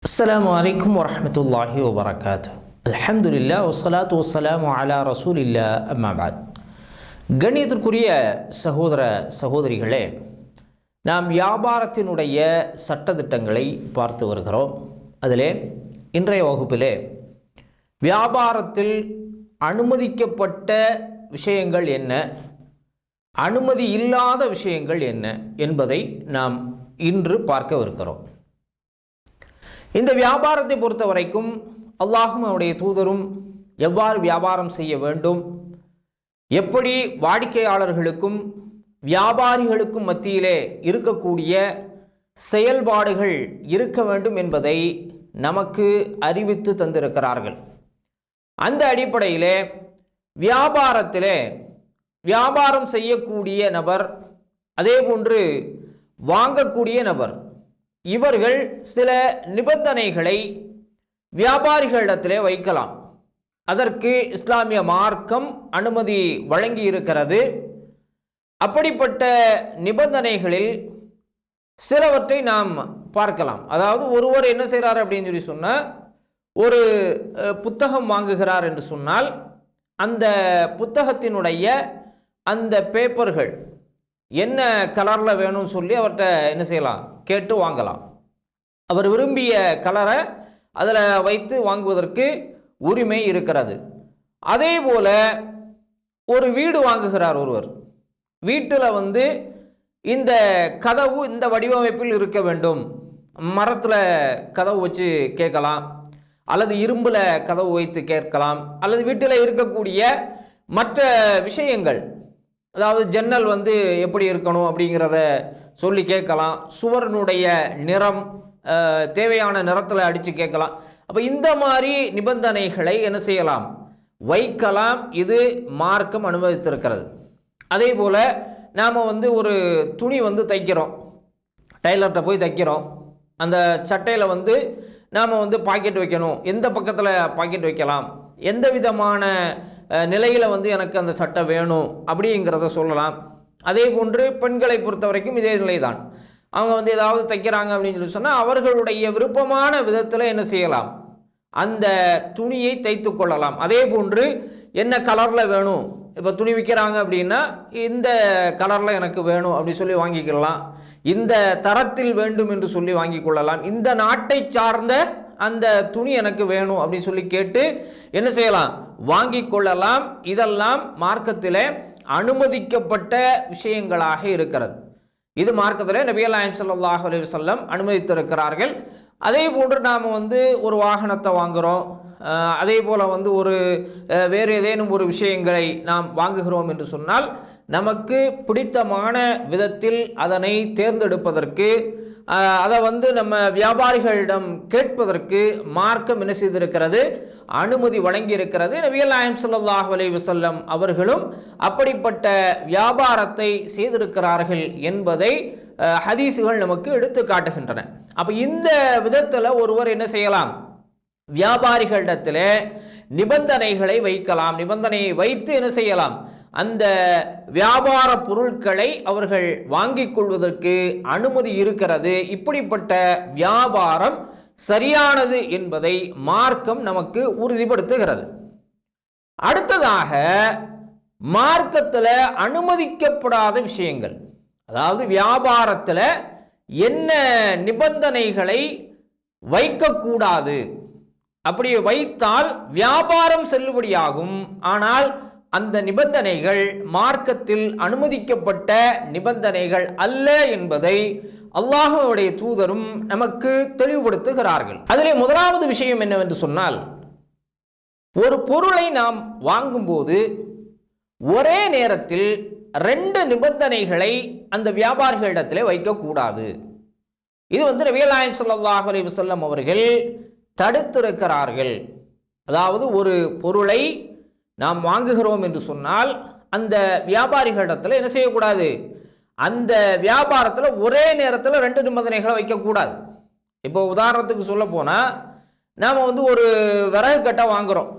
அஸ்ஸலாமு அலைக்கும் வரஹ்மத்துல்லாஹி வபரகாத்துஹு. அல்ஹம்துலில்லாஹ் வஸ்ஸலாத்து வஸ்ஸலாமு அலா ரசூலில்லாஹ் அம்மா பஅத். கண்ணியத்திற்குரிய சகோதர சகோதரிகளே, நாம் வியாபாரத்தினுடைய சட்டதிட்டங்களை பார்த்து வருகிறோம். அதிலே இன்றைய வகுப்பிலே வியாபாரத்தில் அனுமதிக்கப்பட்ட விஷயங்கள் என்ன, அனுமதி இல்லாத விஷயங்கள் என்ன என்பதை நாம் இன்று பார்க்கவிருக்கிறோம். இந்த வியாபாரத்தை பொறுத்த வரைக்கும் அல்லாஹும் அவருடைய தூதரும் எவ்வாறு வியாபாரம் செய்ய வேண்டும், எப்படி வாடிக்கையாளர்களுக்கும் வியாபாரிகளுக்கும் மத்தியிலே இருக்கக்கூடிய செயல்பாடுகள் இருக்க வேண்டும் என்பதை நமக்கு அறிவித்து தந்திருக்கிறார்கள். அந்த அடிப்படையிலே வியாபாரத்திலே வியாபாரம் செய்யக்கூடிய நபர், அதேபோன்று வாங்கக்கூடிய நபர், இவர்கள் சில நிபந்தனைகளை வியாபாரிகளிடத்திலே வைக்கலாம். அதற்கு இஸ்லாமிய மார்க்கம் அனுமதி வழங்கி இருக்கிறது. அப்படிப்பட்ட நிபந்தனைகளில் சிலவற்றை நாம் பார்க்கலாம். அதாவது ஒருவர் என்ன செய்கிறார் அப்படின்னு சொல்லி சொன்னால், ஒரு புத்தகம் வாங்குகிறார் என்று சொன்னால், அந்த புத்தகத்தினுடைய அந்த பேப்பர்கள் என்ன கலரில் வேணும்னு சொல்லி அவர்கிட்ட என்ன செய்யலாம், கேட்டு வாங்கலாம். அவர் விரும்பிய கலரை அதில் வைத்து வாங்குவதற்கு உரிமை இருக்கிறது. அதே போல் ஒரு வீடு வாங்குகிறார் ஒருவர். வீட்டில் இந்த கதவு இந்த வடிவமைப்பில் இருக்க வேண்டும். மரத்தில் கதவு வச்சு கேட்கலாம், அல்லது இரும்பில் கதவு வைத்து கேட்கலாம், அல்லது வீட்டில் இருக்கக்கூடிய மற்ற விஷயங்கள், அதாவது ஜன்னல் எப்படி இருக்கணும் அப்படிங்கிறத சொல்லி கேட்கலாம். சுவரனுடைய நிறம் தேவையான நிறத்தில் அடித்து கேட்கலாம். அப்போ இந்த மாதிரி நிபந்தனைகளை என்ன செய்யலாம், வைக்கலாம். இது மார்க்கம் அனுமதித்திருக்கிறது. அதே போல் நாம் ஒரு துணி தைக்கிறோம், டைலர்கிட்ட போய் தைக்கிறோம். அந்த சட்டையில் நாம் பாக்கெட் வைக்கணும், எந்த பக்கத்தில் பாக்கெட் வைக்கலாம், எந்த விதமான நிலையில் எனக்கு அந்த சட்டை வேணும் அப்படிங்கிறத சொல்லலாம். அதே போன்று பெண்களை பொறுத்த வரைக்கும் இதே நிலை தான். அவங்க ஏதாவது தைக்கிறாங்க அப்படின்னு சொல்லி சொன்னால் அவர்களுடைய விருப்பமான விதத்தில் என்ன செய்யலாம், அந்த துணியை தைத்து கொள்ளலாம். அதே போன்று என்ன கலரில் வேணும், இப்போ துணி விற்கிறாங்க அப்படின்னா இந்த கலரில் எனக்கு வேணும் அப்படி சொல்லி வாங்கிக்கலாம், இந்த தரத்தில் வேண்டும் என்று சொல்லி வாங்கி கொள்ளலாம், இந்த நாட்டை சார்ந்த அந்த துணி எனக்கு வேணும் அப்படின்னு சொல்லி கேட்டு என்ன செய்யலாம், வாங்கி கொள்ளலாம். இதெல்லாம் மார்க்கத்தில் அனுமதிக்கப்பட்ட விஷயங்களாக இருக்கிறது. இது மார்க்கத்தில் நபிகள் நாயகம் ஸல்லல்லாஹு அலைஹி வஸல்லம் அனுமதித்திருக்கிறார்கள். அதே போன்று நாம் ஒரு வாகனத்தை வாங்குகிறோம், அதே போல் ஒரு வேறு ஏதேனும் ஒரு விஷயங்களை நாம் வாங்குகிறோம் என்று சொன்னால், நமக்கு பிடித்தமான விதத்தில் அதனை தேர்ந்தெடுப்பதற்கு, அதை நம்ம வியாபாரிகளிடம் கேட்பதற்கு மார்க்கம் என்ன செய்திருக்கிறது, அனுமதி வழங்கி இருக்கிறது. நபிகள் நாயகம் ஸல்லல்லாஹு அலைஹி வஸல்லம் அவர்களும் அப்படிப்பட்ட வியாபாரத்தை செய்திருக்கிறார்கள் என்பதை ஹதீஸுகள் நமக்கு எடுத்து காட்டுகின்றன. அப்போ இந்த விதத்தில் ஒருவர் என்ன செய்யலாம், வியாபாரிகளிடத்தில் நிபந்தனைகளை வைக்கலாம். நிபந்தனையை வைத்து என்ன செய்யலாம், அந்த வியாபார பொருட்களை அவர்கள் வாங்கிக் கொள்வதற்கு அனுமதி இருக்கிறது. இப்படிப்பட்ட வியாபாரம் சரியானது என்பதை மார்க்கம் நமக்கு உறுதிப்படுத்துகிறது. அடுத்ததாக மார்க்கத்தில் அனுமதிக்கப்படாத விஷயங்கள், அதாவது வியாபாரத்தில் என்ன நிபந்தனைகளை வைக்கக்கூடாது, அப்படி வைத்தால் வியாபாரம் செல்லுபடியாகும், ஆனால் அந்த நிபந்தனைகள் மார்க்கத்தில் அனுமதிக்கப்பட்ட நிபந்தனைகள் அல்ல என்பதை அல்லாஹ்வுடைய தூதரும் நமக்கு தெளிவுபடுத்துகிறார்கள். அதிலே முதலாவது விஷயம் என்னவென்று சொன்னால், ஒரு பொருளை நாம் வாங்கும்போது ஒரே நேரத்தில் 2 நிபந்தனைகளை அந்த வியாபாரிகளிடத்திலே வைக்கக்கூடாது. இது நபிகள் நாயகம் ஸல்லல்லாஹு அலைஹி வஸல்லம் அவர்கள் தடுத்திருக்கிறார்கள். அதாவது ஒரு பொருளை நாம் வாங்குகிறோம் என்று சொன்னால் அந்த வியாபாரிகளிடத்தில் என்ன செய்யக்கூடாது, அந்த வியாபாரத்தில் ஒரே நேரத்தில் 2 நிபந்தனைகளை வைக்கக்கூடாது. இப்போ உதாரணத்துக்கு சொல்ல போனால், நாம் ஒரு விறகு கட்டை வாங்குகிறோம்.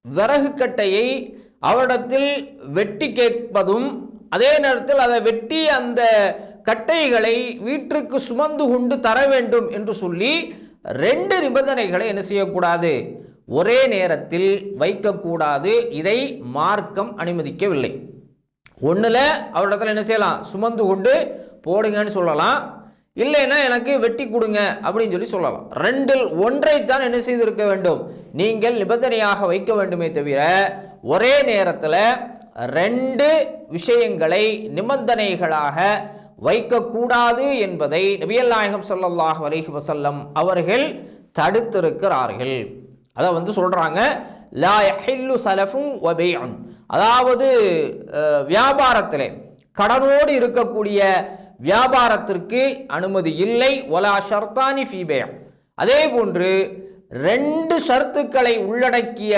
விறகு கட்டையை அவரிடத்தில் வெட்டி கேட்பதும், அதே நேரத்தில் அதை வெட்டி அந்த கட்டைகளை வீட்டிற்கு சுமந்து கொண்டு தர வேண்டும் என்று சொல்லி 2 நிபந்தனைகளை என்ன செய்யக்கூடாது, ஒரே நேரத்தில் வைக்கக்கூடாது. இதை மார்க்கம் அனுமதிக்கவில்லை. ஒன்றில் அவரிடத்துல என்ன செய்யலாம், சுமந்து கொண்டு போடுங்கன்னு சொல்லலாம், இல்லைன்னா எனக்கு வெட்டி கொடுங்க அப்படின்னு சொல்லலாம். 2இல் ஒன்றைத்தான் என்ன செய்திருக்க வேண்டும், நீங்கள் நிபந்தனையாக வைக்க வேண்டுமே தவிர ஒரே நேரத்தில் 2 விஷயங்களை நிபந்தனைகளாக வைக்கக்கூடாது என்பதை நபிகள் நாயகம் ஸல்லல்லாஹு அலைஹி வஸல்லம் அவர்கள் தடுத்திருக்கிறார்கள். அதை சொல்றாங்க, லா யஹில்லு ஸலஃபுன் வ பைஅன், அதாவது வியாபாரத்திலே கடனோடு இருக்கக்கூடிய வியாபாரத்திற்கு அனுமதி இல்லை. வலா ஷர்தானி ஃபீ பை', அதே போன்று 2 ஷர்த்துக்களை உள்ளடக்கிய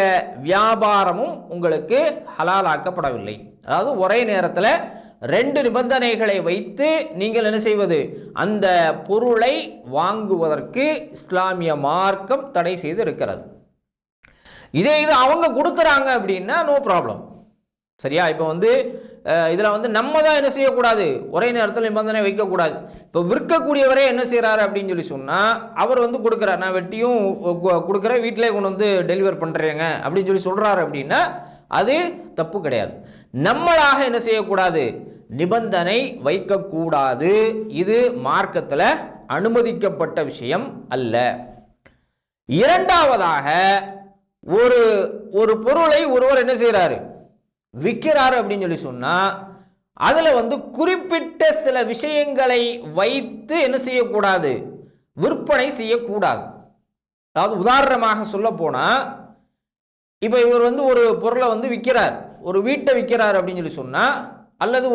வியாபாரமும் உங்களுக்கு ஹலாலாக்கப்படவில்லை. அதாவது ஒரே நேரத்தில் 2 நிபந்தனைகளை வைத்து நீங்கள் என்ன செய்வது, அந்த பொருளை வாங்குவதற்கு இஸ்லாமிய மார்க்கம் தடை செய்து இருக்கிறது. இதே இது அவங்க கொடுக்குறாங்க அப்படின்னா நோ ப்ராப்ளம், சரியா? இப்போ இதில் நம்ம தான் என்ன செய்யக்கூடாது, ஒரே நேரத்தில் நிபந்தனை வைக்கக்கூடாது. இப்போ விற்கக்கூடியவரே என்ன செய்கிறாரு அப்படின்னு சொன்னால், அவர் கொடுக்குறார், நான் வெட்டியும் கொடுக்குறேன், வீட்டிலே கொண்டு டெலிவர் பண்ணுறேங்க அப்படின்னு சொல்கிறாரு அப்படின்னா அது தப்பு கிடையாது. நம்மளாக என்ன செய்யக்கூடாது, நிபந்தனை வைக்கக்கூடாது. இது மார்க்கத்தில் அனுமதிக்கப்பட்ட விஷயம் அல்ல. இரண்டாவதாக, ஒரு பொருளை ஒருவர் என்ன செய்கிறாரு, விற்கிறாரு அப்படின்னு சொன்னால் அதில் குறிப்பிட்ட சில விஷயங்களை வைத்து என்ன செய்யக்கூடாது, விற்பனை செய்யக்கூடாது. அதாவது உதாரணமாக சொல்ல போனால், இப்போ இவர் ஒரு பொருளை விற்கிறார், ஒரு வீட்டை விற்கிறார் அப்படின்னு சொன்னால், அல்லது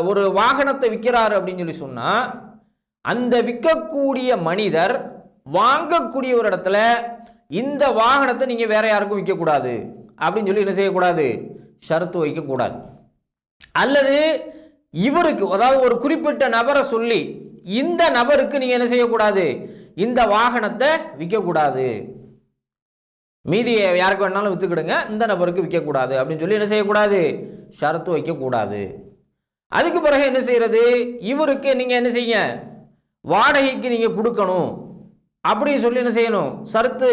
ஒரு வாகனத்தை விற்கிறார் அப்படின்னு சொன்னால், அந்த விற்கக்கூடிய மனிதர் வாங்கக்கூடிய ஒரு இடத்துல இந்த வாகனத்தை நீங்கள் வேற யாருக்கும் விற்கக்கூடாது அப்படின்னு என்ன செய்யக்கூடாது, ஷரத்து வைக்கக்கூடாது. அல்லது இவருக்கு, அதாவது ஒரு குறிப்பிட்ட நபரை சொல்லி இந்த நபருக்கு நீங்கள் என்ன செய்யக்கூடாது, இந்த வாகனத்தை விற்கக்கூடாது, மீதியை யாருக்கு வேணாலும் விற்றுக்கிடுங்க, இந்த நபருக்கு விற்கக்கூடாது அப்படின்னு என்ன செய்யக்கூடாது, ஷரத்து வைக்கக்கூடாது. அதுக்கு பிறகு என்ன செய்யறது, இவருக்கு நீங்கள் என்ன செய்ய, வாடகைக்கு நீங்கள் கொடுக்கணும் அப்படின்னு சொல்லி என்ன செய்யணும், ஷரத்து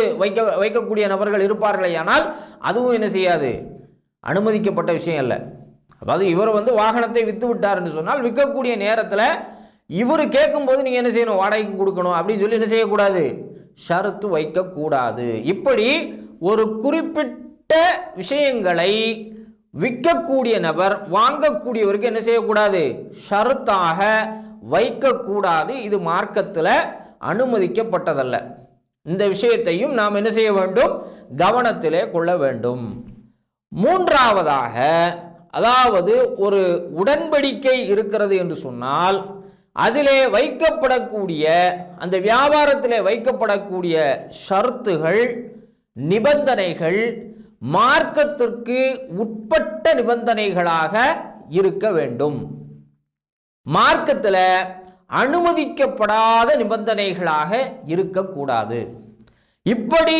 வைக்கக்கூடிய நபர்கள் இருப்பார்களே, ஆனால் அதுவும் என்ன செய்யாது, அனுமதிக்கப்பட்ட விஷயம் அல்ல. அதாவது இவர் வாகனத்தை விற்று விட்டார் என்று சொன்னால், விற்கக்கூடிய நேரத்தில் இவர் கேட்கும்போது நீங்கள் என்ன செய்யணும், வாடகைக்கு கொடுக்கணும் அப்படின்னு சொல்லி என்ன செய்யக்கூடாது, ஷரத்து வைக்கக்கூடாது. இப்படி ஒரு குறிப்பிட்ட விஷயங்களை விற்கக்கூடிய நபர் வாங்கக்கூடியவருக்கு என்ன செய்யக்கூடாது, ஷரத்தாக வைக்கக்கூடாது. இது மார்க்கத்தில் அனுமதிக்கப்பட்டதல்ல. இந்த விஷயத்தையும் நாம் என்ன செய்ய வேண்டும், கவனத்திலே கொள்ள வேண்டும். மூன்றாவதாக, அதாவது ஒரு உடன்படிக்கை இருக்கிறது என்று சொன்னால், அதிலே வைக்கப்படக்கூடிய, அந்த வியாபாரத்திலே வைக்கப்படக்கூடிய ஷர்த்துகள், நிபந்தனைகள் மார்க்கத்திற்கு உட்பட்ட நிபந்தனைகளாக இருக்க வேண்டும். மார்க்கத்தில் அனுமதிக்கப்படாத நிபந்தனைகளாக இருக்கக்கூடாது. இப்படி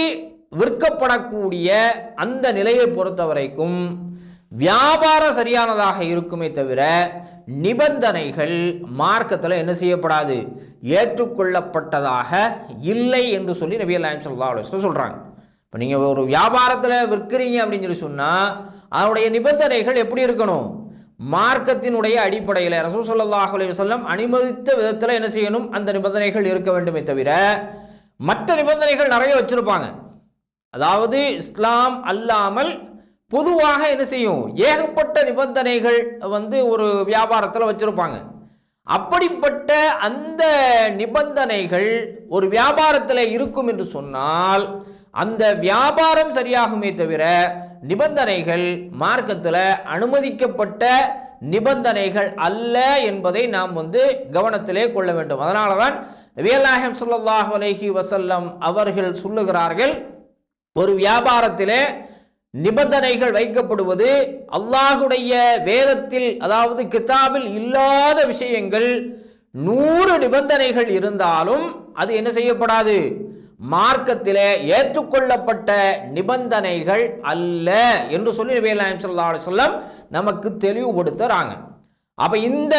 விற்கப்படக்கூடிய அந்த நிலையை பொறுத்தவரைக்கும் வியாபாரம் சரியானதாக இருக்குமே தவிர நிபந்தனைகள் மார்க்கத்தில் என்ன செய்யப்படாது, ஏற்றுக்கொள்ளப்பட்டதாக இல்லை என்று சொல்லி நபிகள் நாயகம் ஸல்லல்லாஹு அலைஹி வஸல்லம் சொல்கிறாங்க. இப்போ நீங்கள் ஒரு வியாபாரத்தில் விற்கிறீங்க அப்படின்னு சொன்னால் அதனுடைய நிபந்தனைகள் எப்படி இருக்கணும், மார்க்கத்தினுடைய அடிப்படையில் ரசூல் ஸல்லல்லாஹு அலைஹி வஸல்லம் அனுமதித்த விதத்தில் என்ன செய்யணும், அந்த நிபந்தனைகள் இருக்க வேண்டுமே தவிர மற்ற நிபந்தனைகள் நிறைய வச்சிருப்பாங்க. அதாவது இஸ்லாம் அல்லாமல் பொதுவாக என்ன செய்யும், ஏகப்பட்ட நிபந்தனைகள் ஒரு வியாபாரத்தில் வச்சிருப்பாங்க. அப்படிப்பட்ட அந்த நிபந்தனைகள் ஒரு வியாபாரத்தில் இருக்கும் என்று சொன்னால் அந்த வியாபாரம் சரியாகுமே தவிர நிபந்தனைகள் மார்க்கத்தில் அனுமதிக்கப்பட்ட நிபந்தனைகள் அல்ல என்பதை நாம் கவனத்திலே கொள்ள வேண்டும். அதனால தான் நபிகள் நாயகம் ஸல்லல்லாஹு அலைஹி வஸல்லம் அவர்கள் சொல்லுகிறார்கள், ஒரு வியாபாரத்திலே நிபந்தனைகள் வைக்கப்படுவது அல்லாஹுடைய வேதத்தில், அதாவது கிதாபில் இல்லாத விஷயங்கள் 100 நிபந்தனைகள் இருந்தாலும் அது என்ன செய்யப்படாது, மார்க்கத்திலே ஏற்றுக்கொள்ளப்பட்ட நிபந்தனைகள் அல்ல என்று சொல்லி நபிகள் நாயகம் ஸல்லல்லாஹு அலைஹி வஸல்லம் நமக்கு தெளிவுபடுத்துறாங்க. அப்ப இந்த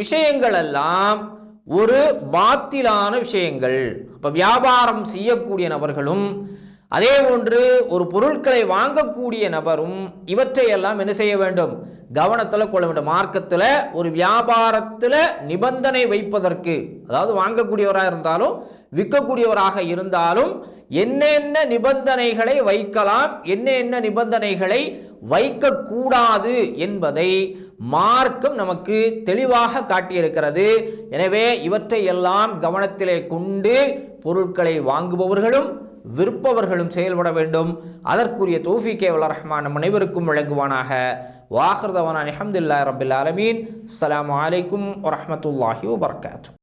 விஷயங்கள் எல்லாம் ஒரு பாத்திலான விஷயங்கள். இப்போ வியாபாரம் செய்யக்கூடிய நபர்களும் அதே போன்று ஒரு பொருட்களை வாங்கக்கூடிய நபரும் இவற்றையெல்லாம் என்ன செய்ய வேண்டும்? கவனத்தில் கொள்ள வேண்டும். மார்க்கத்தில் ஒரு வியாபாரத்தில் நிபந்தனை வைப்பதற்கு, அதாவது வாங்கக்கூடியவராக இருந்தாலும் விற்கக்கூடியவராக இருந்தாலும் என்னென்ன நிபந்தனைகளை வைக்கலாம், என்ன நிபந்தனைகளை வைக்கக்கூடாது என்பதை மார்க்கம் நமக்கு தெளிவாக காட்டியிருக்கிறது. எனவே இவற்றை எல்லாம் கவனத்திலே கொண்டு பொருட்களை வாங்குபவர்களும் விற்பவர்களும் செயல்பட வேண்டும். அதற்குரிய தௌஃபீக்கை வல்ல ரஹ்மான் நம் அனைவருக்கும் வழங்குவானாக. வாஹிர் தவானா அல்ஹம்துலில்லாஹி ரப்பில் ஆலமீன். அஸ்ஸலாமு அலைக்கும் வரஹ்மத்துல்லாஹி வபரகாத்துஹு.